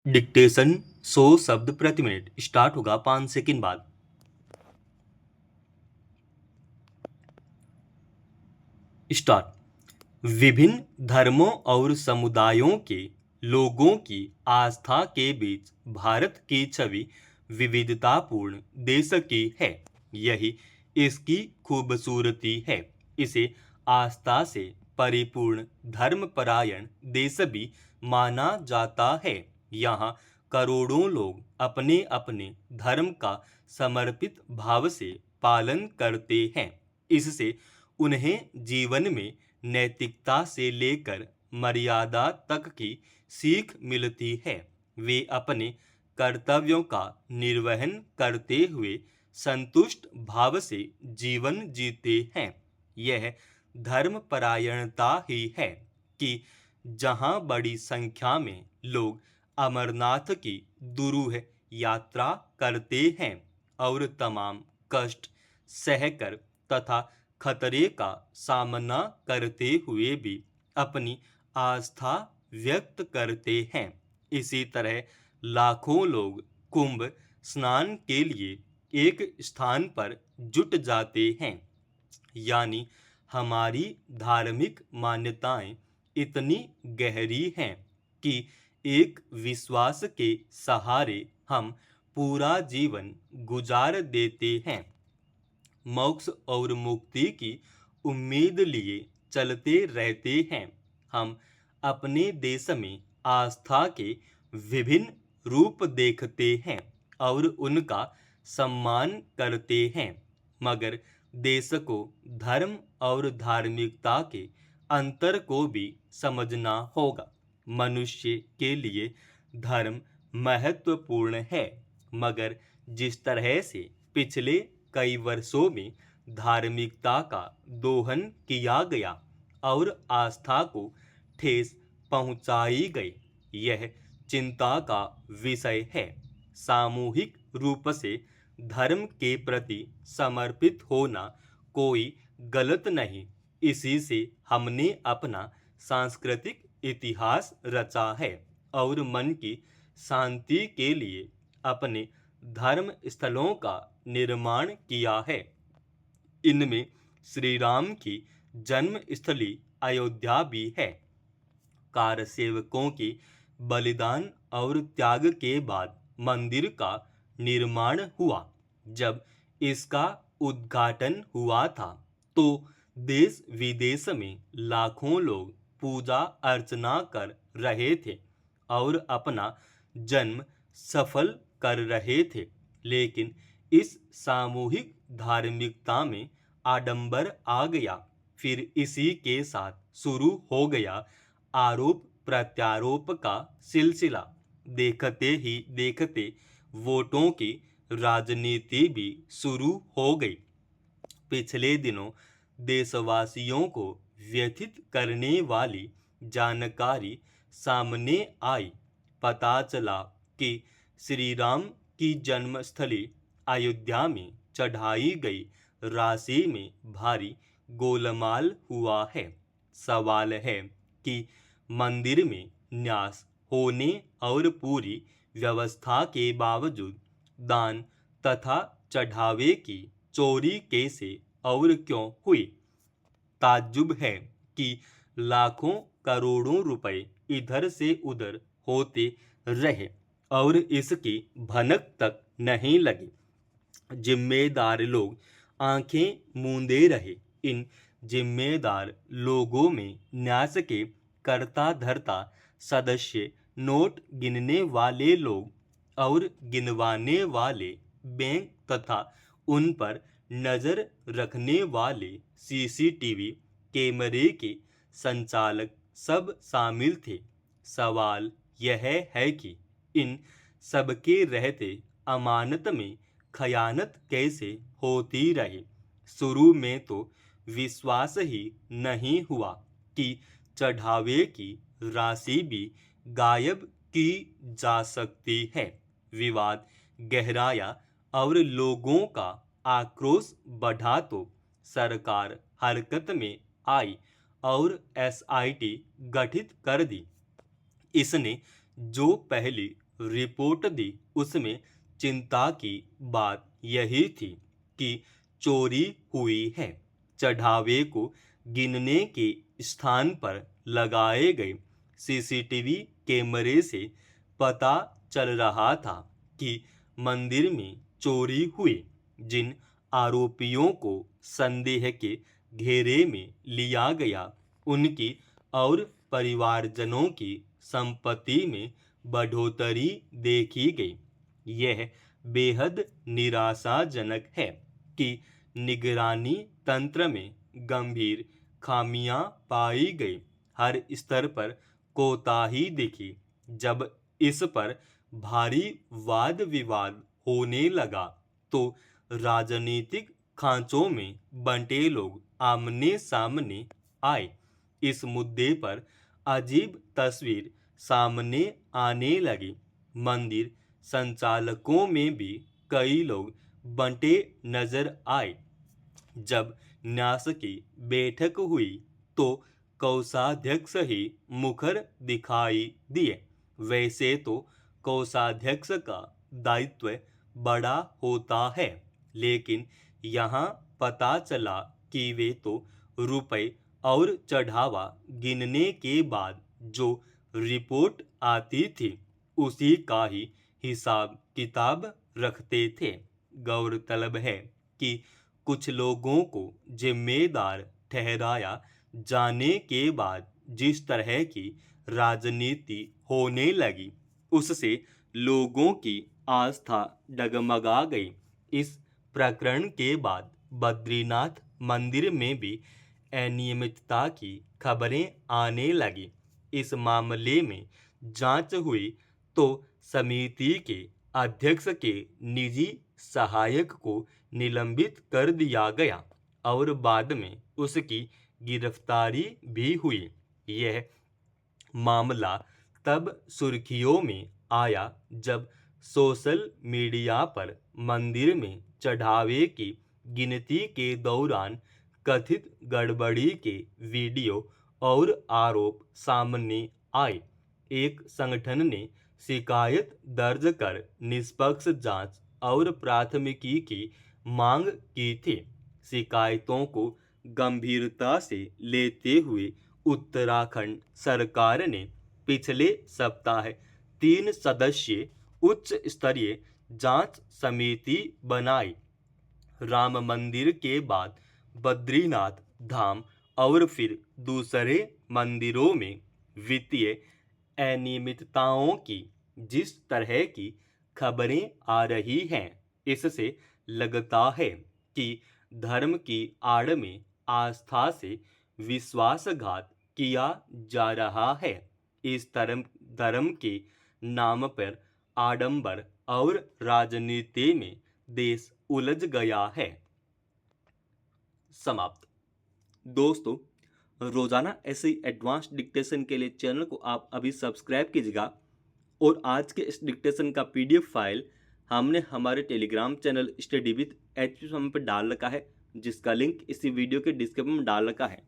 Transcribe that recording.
Dictation 100 शब्द प्रति minute start होगा 5 सेकंड बाद। स्टार्ट। विभिन्न धर्मों और समुदायों के लोगों की आस्था के बीच भारत की छवि विविधतापूर्ण देश की है। यही इसकी खूबसूरती है। इसे आस्था से परिपूर्ण धर्मपरायण देश भी माना जाता है। यहाँ करोड़ों लोग अपने अपने धर्म का समर्पित भाव से पालन करते हैं। इससे उन्हें जीवन में नैतिकता से लेकर मर्यादा तक की सीख मिलती है। वे अपने कर्तव्यों का निर्वहन करते हुए संतुष्ट भाव से जीवन जीते हैं। यह धर्मपरायणता ही है कि जहां बड़ी संख्या में लोग अमरनाथ की दुरूह यात्रा करते हैं और तमाम कष्ट सहकर तथा खतरे का सामना करते हुए भी अपनी आस्था व्यक्त करते हैं। इसी तरह लाखों लोग कुंभ स्नान के लिए एक स्थान पर जुट जाते हैं। यानी हमारी धार्मिक मान्यताएं इतनी गहरी हैं कि एक विश्वास के सहारे हम पूरा जीवन गुजार देते हैं। मोक्ष और मुक्ति की उम्मीद लिए चलते रहते हैं। हम अपने देश में आस्था के विभिन्न रूप देखते हैं और उनका सम्मान करते हैं, मगर देश को धर्म और धार्मिकता के अंतर को भी समझना होगा। मनुष्य के लिए धर्म महत्वपूर्ण है, मगर जिस तरह से पिछले कई वर्षों में धार्मिकता का दोहन किया गया और आस्था को ठेस पहुंचाई गई, यह चिंता का विषय है। सामूहिक रूप से धर्म के प्रति समर्पित होना कोई गलत नहीं। इसी से हमने अपना सांस्कृतिक इतिहास रचा है और मन की शांति के लिए अपने धर्म स्थलों का निर्माण किया है। इनमें श्री राम की जन्मस्थली अयोध्या भी है। कारसेवकों की बलिदान और त्याग के बाद मंदिर का निर्माण हुआ। जब इसका उद्घाटन हुआ था तो देश विदेश में लाखों लोग पूजा अर्चना कर रहे थे और अपना जन्म सफल कर रहे थे। लेकिन इस सामूहिक धार्मिकता में आडंबर आ गया। फिर इसी के साथ शुरू हो गया आरोप प्रत्यारोप का सिलसिला। देखते ही देखते वोटों की राजनीति भी शुरू हो गई। पिछले दिनों देशवासियों को व्यथित करने वाली जानकारी सामने आई। पता चला कि श्री राम की जन्मस्थली अयोध्या में चढ़ाई गई राशि में भारी गोलमाल हुआ है। सवाल है कि मंदिर में न्यास होने और पूरी व्यवस्था के बावजूद दान तथा चढ़ावे की चोरी कैसे और क्यों हुई। ताज्जुब है कि लाखों करोड़ों रुपए इधर से उधर होते रहे और इसकी भनक तक नहीं लगी। जिम्मेदार लोग आंखें मूंदे रहे। इन जिम्मेदार लोगों में न्यास के करता धरता सदस्य, नोट गिनने वाले लोग और गिनवाने वाले बैंक तथा उन पर नजर रखने वाले सीसीटीवी कैमरे के संचालक सब शामिल थे। सवाल यह है कि इन सबके रहते अमानत में खयानत कैसे होती रही। शुरू में तो विश्वास ही नहीं हुआ कि चढ़ावे की राशि भी गायब की जा सकती है। विवाद गहराया और लोगों का आक्रोश बढ़ा तो सरकार हरकत में आई और एसआईटी गठित कर दी। इसने जो पहली रिपोर्ट दी उसमें चिंता की बात यही थी कि चोरी हुई है। चढ़ावे को गिनने के स्थान पर लगाए गए सीसीटीवी कैमरे से पता चल रहा था कि मंदिर में चोरी हुई। जिन आरोपियों को संदेह के घेरे में लिया गया, उनकी और परिवारजनों की संपत्ति में बढ़ोतरी देखी गई। यह बेहद निराशाजनक है कि निगरानी तंत्र में गंभीर खामियां पाई गई। हर स्तर पर कोताही दिखी। जब इस पर भारी वाद विवाद होने लगा तो राजनीतिक खांचों में बंटे लोग आमने सामने आए। इस मुद्दे पर अजीब तस्वीर सामने आने लगी। मंदिर संचालकों में भी कई लोग बंटे नजर आए। जब न्यास की बैठक हुई तो कोषाध्यक्ष ही मुखर दिखाई दिए। वैसे तो कोषाध्यक्ष का दायित्व बड़ा होता है, लेकिन यहाँ पता चला कि वे तो रुपए और चढ़ावा गिनने के बाद जो रिपोर्ट आती थी उसी का ही हिसाब किताब रखते थे। गौरतलब है कि कुछ लोगों को जिम्मेदार ठहराया जाने के बाद जिस तरह की राजनीति होने लगी, उससे लोगों की आस्था डगमगा गई। इस प्रकरण के बाद बद्रीनाथ मंदिर में भी अनियमितता की खबरें आने लगी। इस मामले में जांच हुई तो समिति के अध्यक्ष के निजी सहायक को निलंबित कर दिया गया और बाद में उसकी गिरफ्तारी भी हुई। यह मामला तब सुर्खियों में आया जब सोशल मीडिया पर मंदिर में चढ़ावे की गिनती के दौरान कथित गड़बड़ी के वीडियो और आरोप सामने आए। एक संगठन ने शिकायत दर्ज कर निष्पक्ष जांच और प्राथमिकी की मांग की थी। शिकायतों को गंभीरता से लेते हुए उत्तराखंड सरकार ने पिछले सप्ताह 3 सदस्यीय उच्च स्तरीय जांच समिति बनाई। राम मंदिर के बाद बद्रीनाथ धाम और फिर दूसरे मंदिरों में वित्तीय अनियमितताओं की जिस तरह की खबरें आ रही हैं, इससे लगता है कि धर्म की आड़ में आस्था से विश्वासघात किया जा रहा है। इस धर्म के नाम पर आडंबर और राजनीति में देश उलझ गया है। समाप्त। दोस्तों, रोजाना ऐसे एडवांस डिक्टेशन के लिए चैनल को आप अभी सब्सक्राइब कीजिएगा और आज के इस डिक्टेशन का पीडीएफ फाइल हमने हमारे Telegram channel study with HP पर डाल रखा है, जिसका लिंक इसी वीडियो के डिस्क्रिप्शन में डाल रखा है।